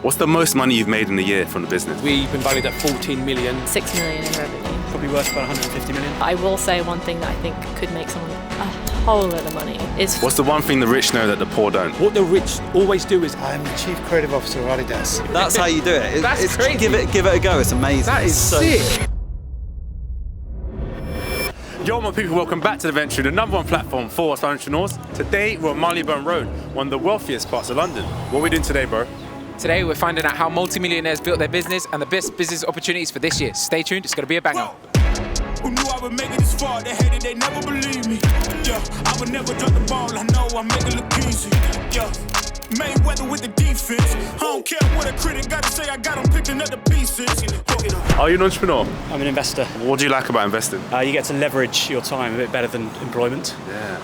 What's the most money you've made in a year from the business? We've been valued at 14 million. 6 million in revenue. Probably worth about 150 million. I will say one thing that I think could make someone a whole lot of money is... What's the one thing the rich know that the poor don't? What the rich always do is... I'm the Chief Creative Officer of Adidas. That's how you do it. That's crazy. Give it a go. It's amazing. That is sick. Yo, my people, welcome back to The Venture, the number one platform for entrepreneurs. Today, we're on Marylebone Road, one of the wealthiest parts of London. What are we doing today, bro? Today, we're finding out how multi-millionaires built their business and the best business opportunities for this year. Stay tuned, it's going to be a banger. Who knew I would make it this far? They hated, they never believed me. Yeah, I would never drop the ball. I know I make it look easy. Yeah, Mayweather with the defense. I don't care what a critic got to say. I got them picking up the pieces. Are you an entrepreneur? I'm an investor. What do you like about investing? You get to leverage your time a bit better than employment,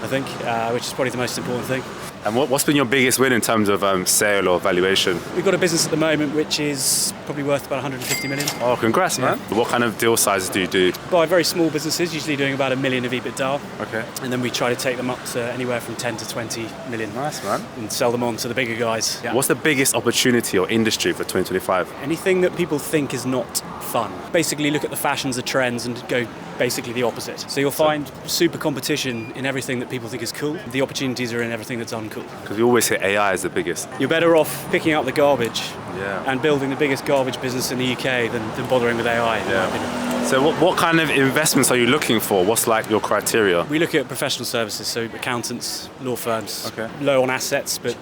I think, which is probably the most important thing. And what's been your biggest win in terms of sale or valuation? We've got a business at the moment which is probably worth about 150 million. Oh, congrats, man. What kind of deal sizes do you do? Buy very small businesses, usually doing about $1 million of EBITDA. Okay. And then we try to take them up to anywhere from 10 to 20 million. Nice, man. And sell them on to the bigger guys. Yeah. What's the biggest opportunity or industry for 2025? Anything that people think is not fun. Basically look at the fashions, the trends, and go basically the opposite. So you'll find super competition in everything that people think is cool. The opportunities are in everything that's uncool. Because we always hear AI is the biggest. You're better off picking up the garbage Yeah. and building the biggest garbage business in the UK than bothering with AI. in my opinion. So what kind of investments are you looking for? What's like your criteria? We look at professional services, so accountants, law firms, Okay. low on assets, but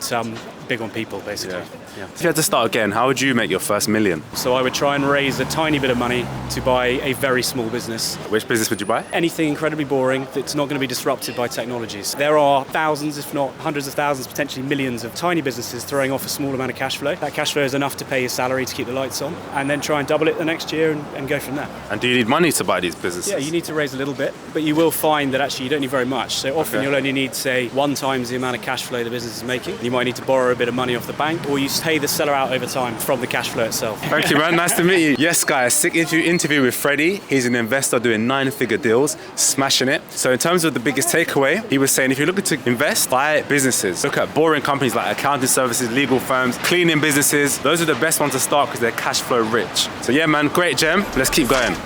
big on people, basically. Yeah. If you had to start again, how would you make your first million? So I would try and raise a tiny bit of money to buy a very small business. Which business would you buy? Anything incredibly boring that's not going to be disrupted by technologies. There are thousands, if not hundreds of thousands, potentially millions of tiny businesses throwing off a small amount of cash flow. That cash flow is enough to pay your salary to keep the lights on, and then try and double it the next year and go from there. And do you need money to buy these businesses? Yeah, you need to raise a little bit, but you will find that actually you don't need very much. So often Okay. you'll only need, say, 1 times the amount of cash flow the business is making. You might need to borrow a bit of money off the bank, or you pay the seller out over time from the cash flow itself. Thank you, man. Nice to meet you. Yes, guys, sick interview with Freddie. He's an investor doing 9-figure deals, smashing it. So in terms of the biggest takeaway, he was saying if you're looking to invest, buy businesses. Look at boring companies like accounting services, legal firms, cleaning businesses. Those are the best ones to start because they're cash flow rich. So yeah, man, great gem. Let's keep going.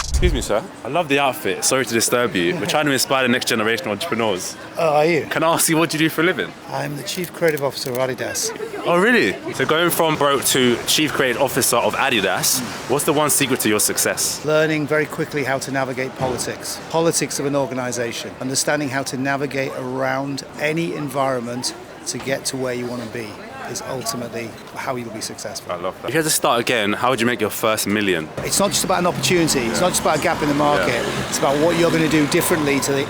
Excuse me, sir. I love the outfit. Sorry to disturb you. We're trying to inspire the next generation of entrepreneurs. Oh, are you? Can I ask you what do you do for a living? I'm the Chief Creative Officer of Adidas. Oh, really? So going from broke to Chief Creative Officer of Adidas, what's the one secret to your success? Learning very quickly how to navigate politics. Politics of an organisation. Understanding how to navigate around any environment to get to where you want to be is ultimately how you'll be successful. I love that. If you had to start again, how would you make your first million? It's not just about an opportunity. It's not just about a gap in the market. It's about what you're going to do differently to the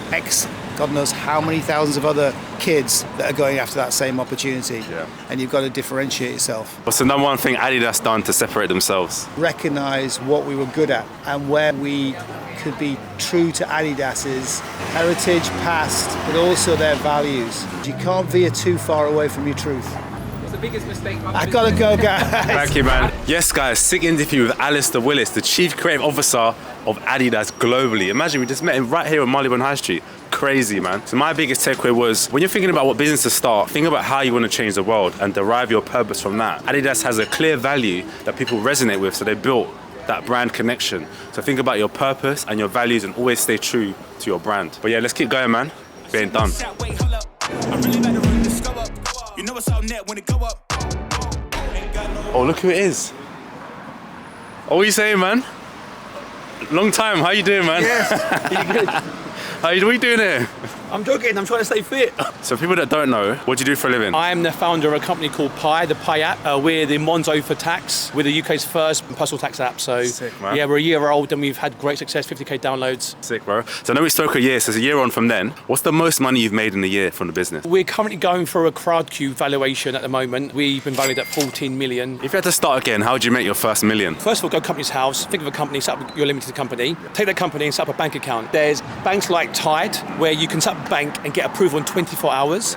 God knows how many thousands of other kids that are going after that same opportunity. And you've got to differentiate yourself. What's the number one thing Adidas done to separate themselves? Recognise what we were good at and where we could be true to Adidas's heritage, past, but also their values. You can't veer too far away from your truth. What's the biggest mistake? I gotta go, guys. Thank you, man. Yes, guys, sick interview with Alistair Willis, the Chief Creative Officer of Adidas globally. Imagine we just met him right here on Marylebone High Street. Crazy, man. So my biggest takeaway was when you're thinking about what business to start, think about how you want to change the world and derive your purpose from that. Adidas has a clear value that people resonate with, so they built that brand connection. So think about your purpose and your values and always stay true to your brand. But yeah, let's keep going, man. We ain't done. Oh, look who it is. Oh, what are you saying, man? Long time. How you doing, man? Yes, you good? What are you doing here? I'm joking, I'm trying to stay fit. So people that don't know, what do you do for a living? I am the founder of a company called Pi, the Pi app. We're the Monzo for tax. We're the UK's first personal tax app. So Sick, man. yeah, we're a year old and we've had great success, 50k downloads. Sick, bro. So I know we spoke a year, so it's a year on from then. What's the most money you've made in a year from the business? We're currently going for a CrowdQ valuation at the moment. We've been valued at 14 million. If you had to start again, how would you make your first million? First of all, go company's house, think of a company, set up your limited company, take that company and set up a bank account. There's banks like Tide, where you can can set up a bank and get approval in 24 hours.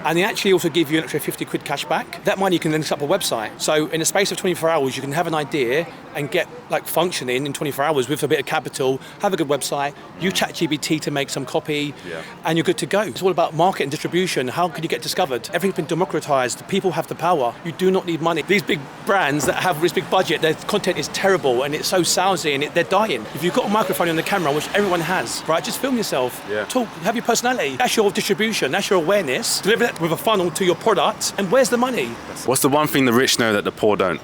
And they actually also give you an extra 50 quid cash back. That money you can then set up a website. So in the space of 24 hours, you can have an idea and get like functioning in 24 hours with a bit of capital, have a good website, use ChatGPT to make some copy, and you're good to go. It's all about market and distribution. How can you get discovered? Everything's been democratized. People have the power. You do not need money. These big brands that have this big budget, their content is terrible and it's so salesy and they're dying. If you've got a microphone on the camera, which everyone has, right, just film yourself, talk, have your personality. That's your distribution, that's your awareness. Deliver that with a funnel to your product, and where's the money? What's the one thing the rich know that the poor don't?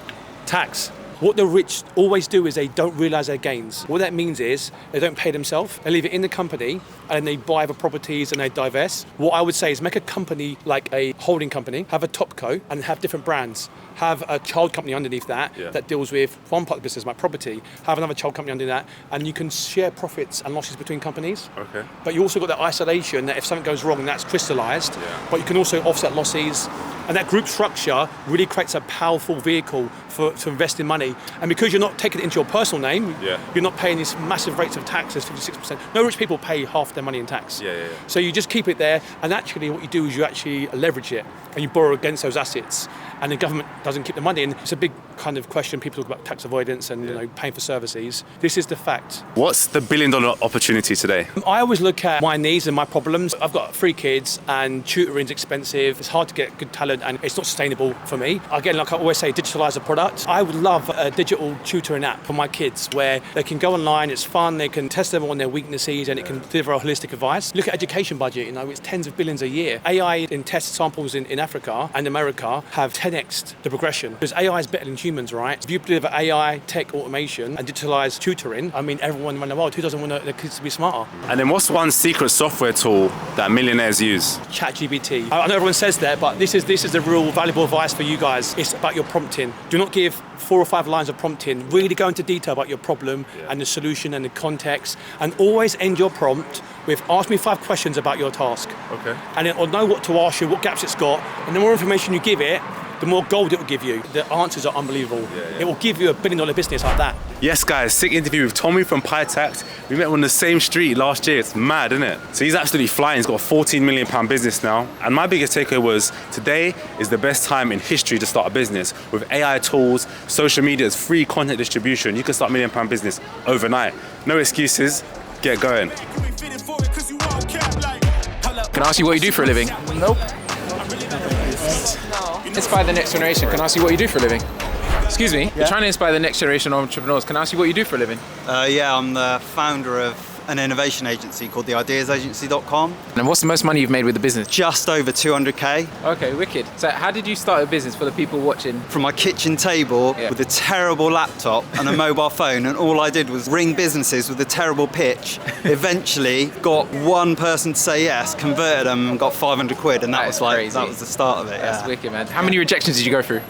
Tax. What the rich always do is they don't realise their gains. What that means is they don't pay themselves, they leave it in the company, and they buy other properties and they divest. What I would say is make a company like a holding company, have a top co, and have different brands. Have a child company underneath that that deals with one part of the business, like property. Have another child company under that, and you can share profits and losses between companies. Okay. But you also got that isolation that if something goes wrong, that's crystallised. But you can also offset losses, and that group structure really creates a powerful vehicle to invest in money. And because you're not taking it into your personal name, you're not paying these massive rates of tax, as 56%. No rich people pay half their money in tax. So you just keep it there, and actually what you do is you actually leverage it, and you borrow against those assets. And the government doesn't keep the money in. It's a big kind of question. People talk about tax avoidance and you know, paying for services. This is the fact. What's the $1 billion opportunity today? I always look at my needs and my problems. I've got 3 kids and tutoring's expensive. It's hard to get good talent and it's not sustainable for me. Again, like I always say, digitalise the product. I would love a digital tutoring app for my kids where they can go online, it's fun, they can test them on their weaknesses and it can deliver a holistic advice. Look at education budget, you know, it's tens of billions a year. AI in test samples in Africa and America have 10x the progression. Because AI is better than humans, right? If you deliver AI, tech, automation, and digitalised tutoring, I mean, everyone around the world, who doesn't want their kids to be smarter? And then what's one secret software tool that millionaires use? ChatGPT. I know everyone says that, but this is the real valuable advice for you guys. It's about your prompting. Do not give 4 or 5 lines of prompting. Really go into detail about your problem and the solution and the context, and always end your prompt with ask me 5 questions about your task. Okay. And it'll know what to ask you, what gaps it's got, and the more information you give it, the more gold it will give you. The answers are unbelievable. It will give you a $1 billion business like that. Yes, guys, sick interview with Tommy from PyTact. We met on the same street last year. It's mad, isn't it? So he's absolutely flying. He's got a £14 million business now. And my biggest takeaway was today is the best time in history to start a business. With AI tools, social media, free content distribution, you can start a £1 million business overnight. No excuses, get going. Can I ask you what you do for a living? Nope. Inspire the next generation. Can I ask you what you do for a living? Excuse me, you're trying to inspire the next generation of entrepreneurs. Can I ask you what you do for a living? Yeah, I'm the founder of an innovation agency called theideasagency.com. And what's the most money you've made with the business? Just over 200k. Okay, wicked. So how did you start a business for the people watching? From my kitchen table with a terrible laptop and a mobile phone, and all I did was ring businesses with a terrible pitch. Eventually got one person to say yes, converted them and got 500 quid, and that was like crazy. That was the start of it. That's wicked, man. How many rejections did you go through?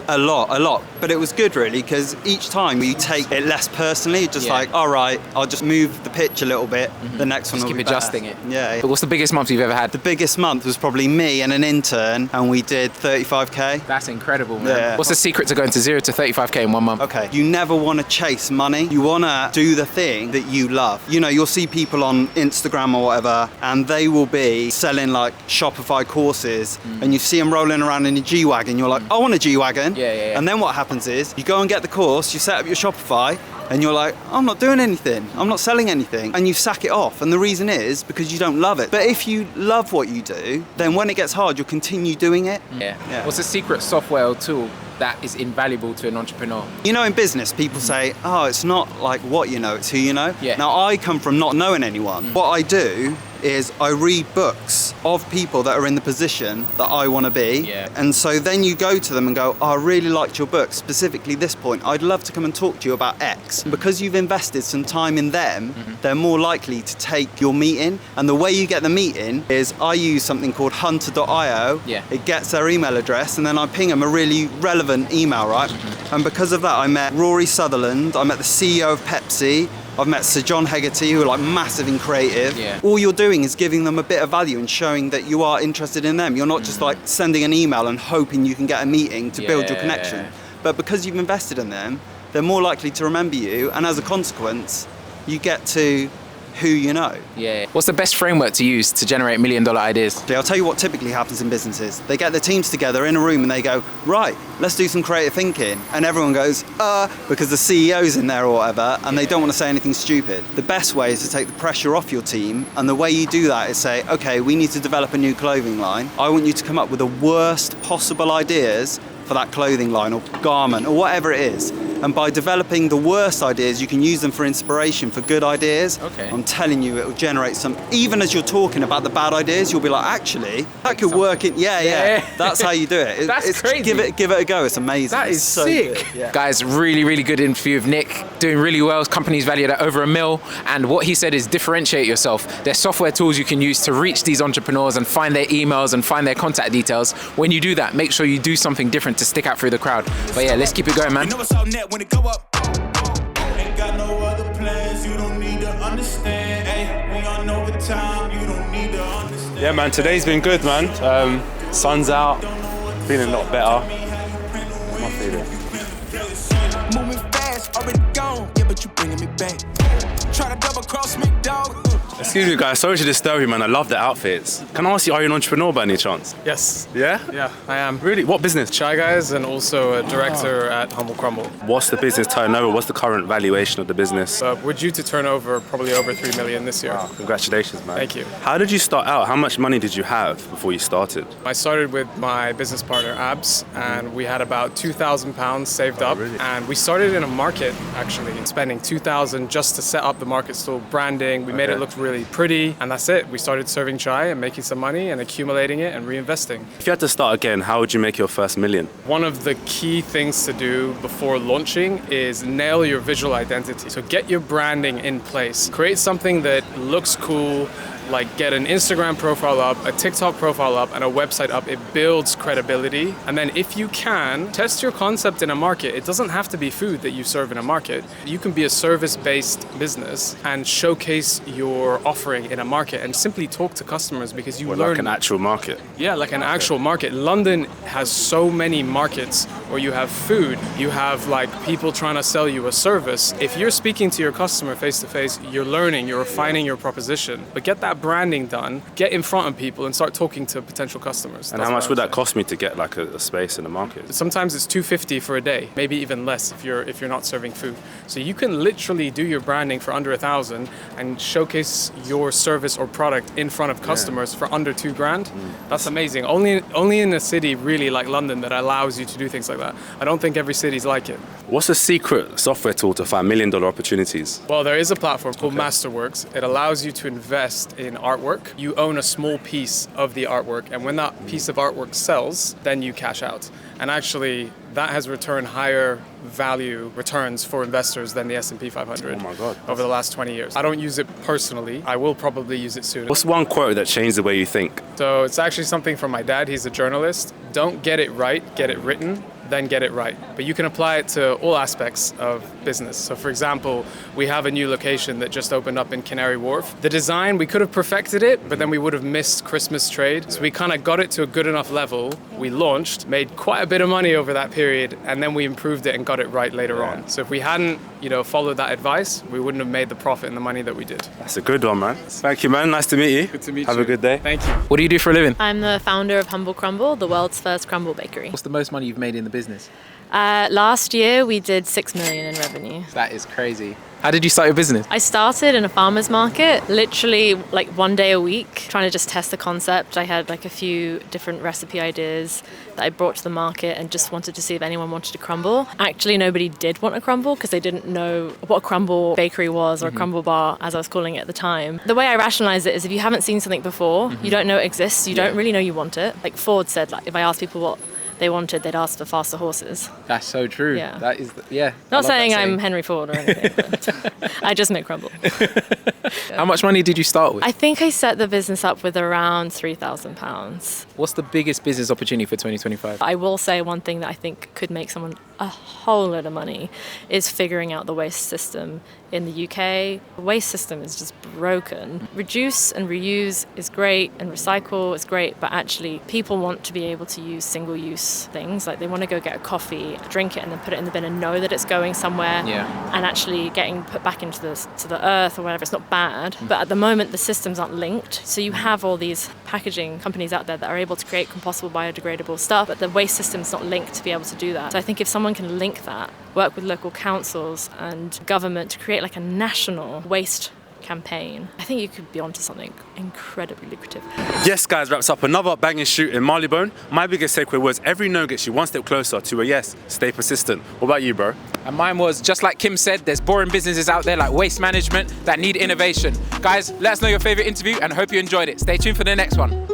A lot, but it was good really, because each time you take it less personally, just like, all right, I'll just move the pitch a little bit, the next one will be better. Just keep adjusting it. Yeah. But what's the biggest month you've ever had? The biggest month was probably me and an intern, and we did 35k. That's incredible, man. Yeah. What's the secret to going to 0 to 35k in 1 month? Okay, you never want to chase money. You want to do the thing that you love. You know, you'll see people on Instagram or whatever, and they will be selling like Shopify courses, and you see them rolling around in a G-Wagon. You're like, I want a G-Wagon. Yeah. And then what happens is you go and get the course, you set up your Shopify, and you're like, I'm not doing anything, I'm not selling anything, and you sack it off. And the reason is because you don't love it. But if you love what you do, then when it gets hard, you'll continue doing it. Yeah. What's the secret software or tool that is invaluable to an entrepreneur? You know, in business, people say, oh, it's not like what you know, it's who you know. Now, I come from not knowing anyone. What I do is I read books of people that are in the position that I want to be. And so then you go to them and go, oh, I really liked your book, specifically this point. I'd love to come and talk to you about X. Because you've invested some time in them, they're more likely to take your meeting. And the way you get the meeting is I use something called hunter.io. It gets their email address, and then I ping them a really relevant email, right? And because of that, I met Rory Sutherland, I met the CEO of Pepsi, I've met Sir John Hegarty, who are like massive in creative. All you're doing is giving them a bit of value and showing that you are interested in them. You're not just like sending an email and hoping you can get a meeting to build your connection. But because you've invested in them, they're more likely to remember you, and as a consequence, you get to who you know. Yeah. What's the best framework to use to generate $1 million ideas? I'll tell you what typically happens in businesses. They get their teams together in a room and they go, right, let's do some creative thinking. And everyone goes, because the CEO's in there or whatever, and they don't want to say anything stupid. The best way is to take the pressure off your team. And the way you do that is say, okay, we need to develop a new clothing line. I want you to come up with the worst possible ideas for that clothing line or garment or whatever it is. And by developing the worst ideas, you can use them for inspiration for good ideas. Okay. I'm telling you, it will generate some, even as you're talking about the bad ideas, you'll be like, actually, that could work in, yeah. That's how you do it. That's crazy. Give it a go, it's amazing. That is so sick. good. Yeah. Guys, really good interview of Nick, doing really well. His company's valued at over $1 million. And what he said is differentiate yourself. There's software tools you can use to reach these entrepreneurs and find their emails and find their contact details. When you do that, make sure you do something different to stick out through the crowd. But yeah, let's keep it going, man. You know what's out net when it go up. Ain't got no other plans, you don't need to understand. Hey, we on overtime, you don't need to understand. Yeah, man, today's been good, man. Sun's out, feeling a lot better. My feeling. Moving fast, already gone, yeah, but you bringing me back. Try to double cross me, dog. Excuse me, guys, sorry to disturb you, man. I love the outfits. Can I ask you, are you an entrepreneur by any chance? Yes. Yeah? Yeah, I am. Really? What business? Shy Guys and also a director at Humble Crumble. What's the business turnover? What's the current valuation of the business? We're due to turn over probably over 3 million this year. Wow, congratulations, man. Thank you. How did you start out? How much money did you have before you started? I started with my business partner, Abs, and we had about £2,000 saved up. Really? And we started in a market, actually, spending $2,000 just to set up the market stall branding. We made it look really pretty, and that's it. We started serving chai and making some money and accumulating it and reinvesting. If you had to start again, how would you make your first million? One of the key things to do before launching is nail your visual identity. So get your branding in place. Create something that looks cool, like get an Instagram profile up, a TikTok profile up, and a website up. It builds credibility. And then if you can, test your concept in a market. It doesn't have to be food that you serve in a market. You can be a service-based business and showcase your offering in a market and simply talk to customers because you learn. Like an actual market. Yeah, like an actual market. London has so many markets where you have food, you have like people trying to sell you a service. If you're speaking to your customer face to face, you're learning, you're refining your proposition. But get that branding done, get in front of people and start talking to potential customers. And how much would that cost me to get like a space in the market? Sometimes it's $250 for a day, maybe even less if you're not serving food. So you can literally do your branding for under $1,000 and showcase your service or product in front of customers for under $2,000. That's amazing. Only in a city really like London that allows you to do things like that. I don't think every city's like it. What's a secret software tool to find $1 million opportunities? Well, there is a platform called Masterworks. It allows you to invest in artwork. You own a small piece of the artwork, and when that piece of artwork sells, then you cash out. And actually, that has returned higher value returns for investors than the S&P 500 Oh my God. over the last 20 years. I don't use it personally. I will probably use it soon. What's one quote that changed the way you think? So it's actually something from my dad. He's a journalist. Don't get it right, get it written, then get it right. But you can apply it to all aspects of business. So for example, we have a new location that just opened up in Canary Wharf. The design, we could have perfected it, but then we would have missed Christmas trade. So we kind of got it to a good enough level. We launched, made quite a bit of money over that period, and then we improved it and got it right later on. So if we hadn't, followed that advice, we wouldn't have made the profit and the money that we did. That's a good one, man. Thank you, man. Nice to meet you. Good to meet you. Have a good day. Thank you. What do you do for a living? I'm the founder of Humble Crumble, the world's first crumble bakery. What's the most money you've made in the business? Last year we did 6 million in revenue. That is crazy. How did you start your business? I started in a farmer's market, literally like 1 day a week, trying to just test the concept. I had like a few different recipe ideas that I brought to the market and just wanted to see if anyone wanted a crumble. Actually, nobody did want a crumble because they didn't know what a crumble bakery was or a crumble bar, as I was calling it at the time. The way I rationalize it is if you haven't seen something before, you don't know it exists, you don't really know you want it. Like Ford said, like if I asked people what they wanted, they'd ask for faster horses. That's so true. Yeah. That is, Not saying I'm Henry Ford or anything, but I just make crumble. How much money did you start with? I think I set the business up with around £3,000. What's the biggest business opportunity for 2025? I will say one thing that I think could make someone a whole lot of money is figuring out the waste system in the UK. The waste system is just broken. Reduce and reuse is great, and recycle is great, but actually people want to be able to use single-use things. Like they want to go get a coffee, drink it, and then put it in the bin and know that it's going somewhere and actually getting put back into the earth or whatever. It's not bad. But at the moment, the systems aren't linked. So you have all these packaging companies out there that are able to create compostable, biodegradable stuff, but the waste system's not linked to be able to do that. So I think if someone can link that, work with local councils and government to create like a national waste campaign, I think you could be onto something incredibly lucrative. Yes, guys, wraps up another banging shoot in Marylebone. My biggest takeaway was every no gets you one step closer to a yes. Stay persistent. What about you, bro? And mine was, just like Kim said, there's boring businesses out there like waste management that need innovation. Guys, let us know your favorite interview and hope you enjoyed it. Stay tuned for the next one.